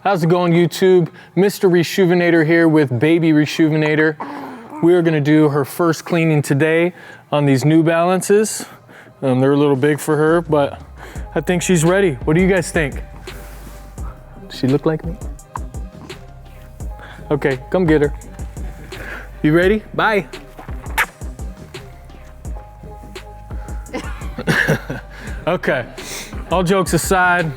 How's it going, YouTube? Mr. RESHOEVN8R here with baby RESHOEVN8R. We are gonna do her first cleaning today on these New Balances. They're a little big for her, but I think she's ready. What do you guys think? Does she look like me? Okay, come get her. You ready? Bye. Okay, all jokes aside,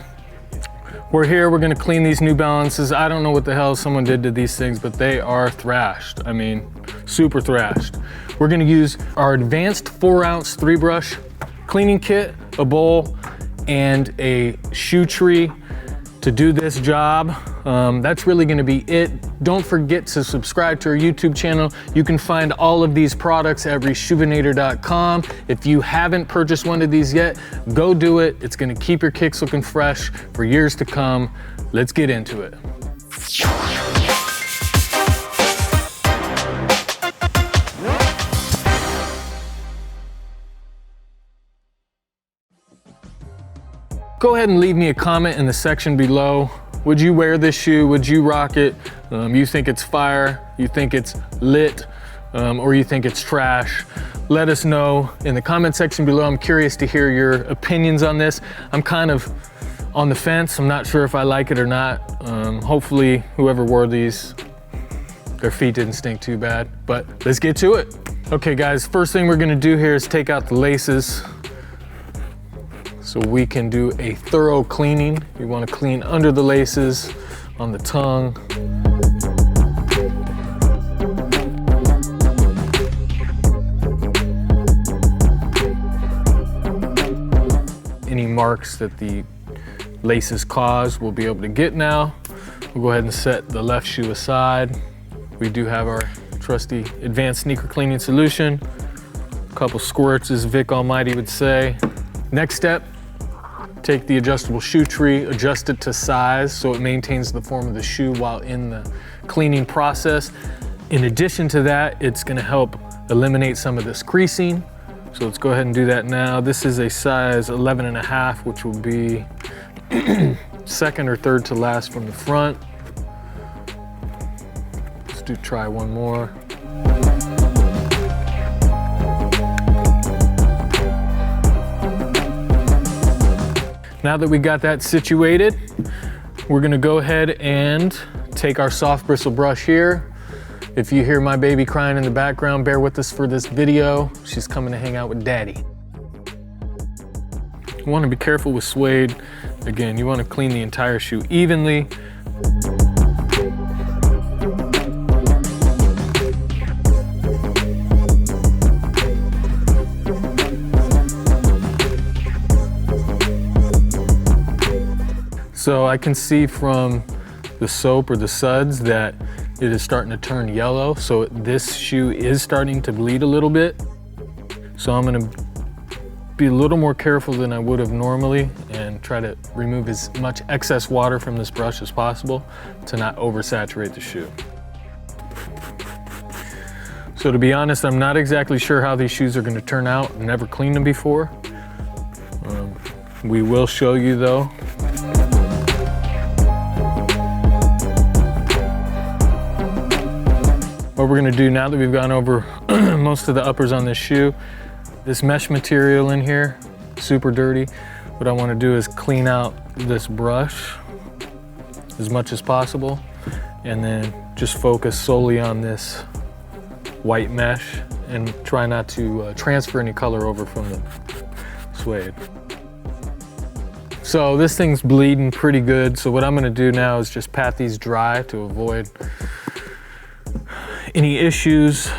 we're here, we're gonna clean these New Balances. I don't know what the hell someone did to these things, but they are thrashed. I mean, super thrashed. We're gonna use our advanced 4-ounce 3-brush cleaning kit, a bowl, and a shoe tree to do this job. That's really gonna be it. Don't forget to subscribe to our YouTube channel. You can find all of these products at RESHOEVN8R.com. If you haven't purchased one of these yet, go do it. It's gonna keep your kicks looking fresh for years to come. Let's get into it. Go ahead and leave me a comment in the section below. Would you wear this shoe? Would you rock it? You think it's fire? You think it's lit? Or you think it's trash? Let us know in the comment section below. I'm curious to hear your opinions on this. I'm kind of on the fence. I'm not sure if I like it or not. Hopefully whoever wore these, their feet didn't stink too bad, but let's get to it. Okay guys, first thing we're gonna do here is take out the laces so we can do a thorough cleaning. You wanna clean under the laces, on the tongue. Any marks that the laces cause, we'll be able to get now. We'll go ahead and set the left shoe aside. We do have our trusty advanced sneaker cleaning solution. A couple squirts, as Vic Almighty would say. Next step, take the adjustable shoe tree, adjust it to size so it maintains the form of the shoe while in the cleaning process. In addition to that, it's gonna help eliminate some of this creasing. So let's go ahead and do that now. This is a size 11.5, which will be second or third to last from the front. Let's try one more. Now that we got that situated, we're gonna go ahead and take our soft bristle brush here. If you hear my baby crying in the background, bear with us for this video. She's coming to hang out with daddy. You wanna be careful with suede. Again, you wanna clean the entire shoe evenly. So I can see from the soap or the suds that it is starting to turn yellow. So this shoe is starting to bleed a little bit. So I'm gonna be a little more careful than I would have normally and try to remove as much excess water from this brush as possible to not oversaturate the shoe. So to be honest, I'm not exactly sure how these shoes are gonna turn out. I've never cleaned them before. We will show you though. What we're gonna do now that we've gone over most of the uppers on this shoe, this mesh material in here, super dirty. What I wanna do is clean out this brush as much as possible and then just focus solely on this white mesh and try not to transfer any color over from the suede. So this thing's bleeding pretty good. So what I'm gonna do now is just pat these dry to avoid any issues.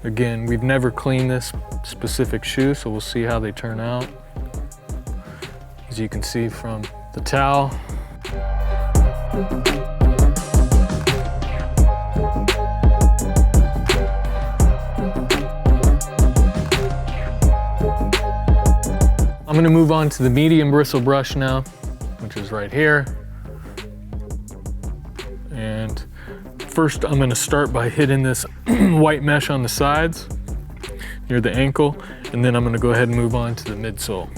Again, we've never cleaned this specific shoe, so we'll see how they turn out. As you can see from the towel. I'm gonna move on to the medium bristle brush now, which is right here. And first, I'm gonna start by hitting this white mesh on the sides near the ankle, and then I'm gonna go ahead and move on to the midsole.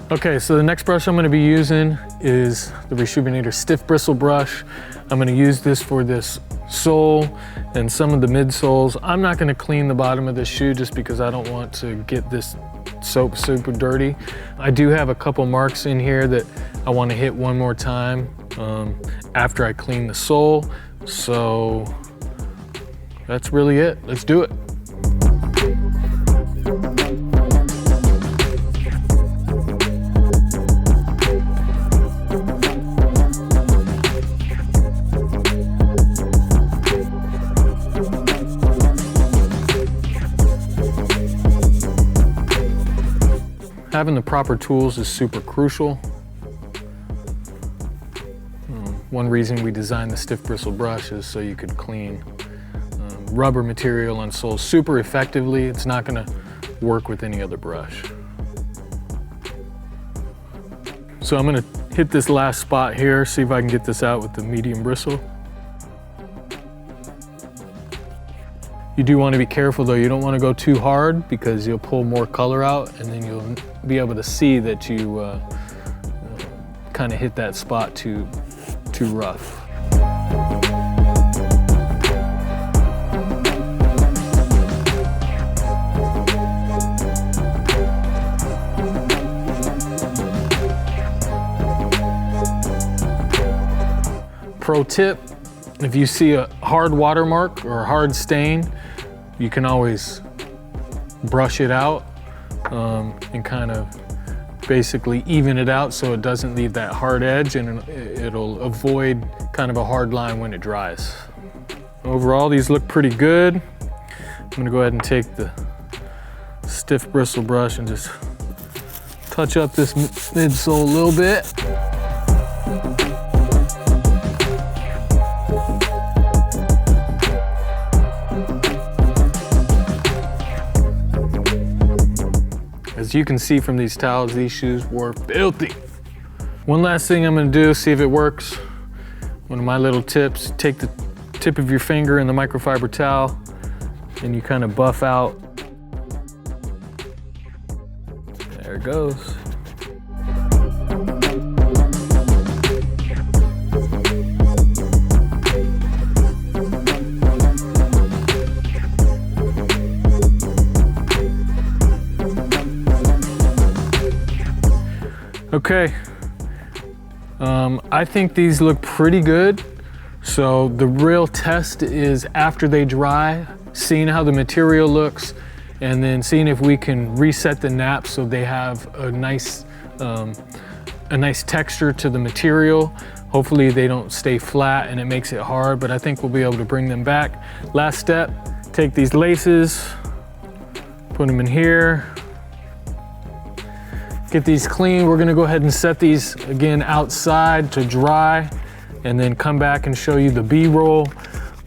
Okay, so the next brush I'm gonna be using is the RESHOEVN8R stiff bristle brush. I'm gonna use this for this sole and some of the midsoles. I'm not gonna clean the bottom of this shoe just because I don't want to get this soap super dirty. I do have a couple marks in here that I wanna hit one more time after I clean the sole. So that's really it. Let's do it. Having the proper tools is super crucial. One reason we designed the stiff bristle brush is so you could clean rubber material on soles super effectively. It's not gonna work with any other brush. So I'm gonna hit this last spot here, see if I can get this out with the medium bristle. You do want to be careful though, you don't want to go too hard because you'll pull more color out and then you'll be able to see that you kind of hit that spot too rough. Pro tip, if you see a hard watermark or a hard stain, you can always brush it out and kind of basically even it out so it doesn't leave that hard edge, and it'll avoid kind of a hard line when it dries. Overall, these look pretty good. I'm gonna go ahead and take the stiff bristle brush and just touch up this midsole a little bit. As you can see from these towels, these shoes were filthy. One last thing I'm gonna do, see if it works. One of my little tips, take the tip of your finger in the microfiber towel and you kind of buff out. There it goes. Okay, I think these look pretty good. So the real test is after they dry, seeing how the material looks, and then seeing if we can reset the naps so they have a nice texture to the material. Hopefully they don't stay flat and it makes it hard, but I think we'll be able to bring them back. Last step, take these laces, put them in here. Get these clean. We're gonna go ahead and set these again outside to dry and then come back and show you the B-roll.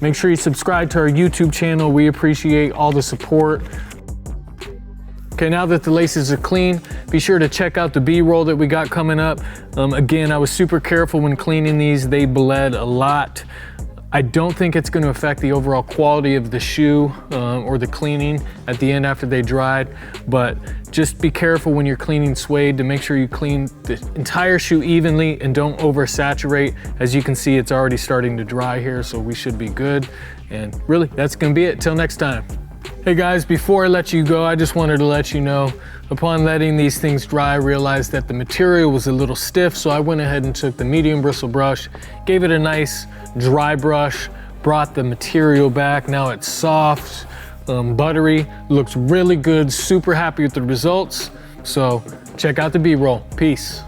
Make sure you subscribe to our YouTube channel. We appreciate all the support. Okay, now that the laces are clean, be sure to check out the B-roll that we got coming up. Again, I was super careful when cleaning these. They bled a lot. I don't think it's going to affect the overall quality of the shoe or the cleaning at the end after they dried, but just be careful when you're cleaning suede to make sure you clean the entire shoe evenly and don't oversaturate. As you can see, it's already starting to dry here, so we should be good. And really, that's going to be it. Till next time. Hey guys, before I let you go, I just wanted to let you know, upon letting these things dry, I realized that the material was a little stiff, so I went ahead and took the medium bristle brush, gave it a nice dry brush, brought the material back. Now it's soft, buttery, looks really good, super happy with the results. So check out the B-roll. Peace.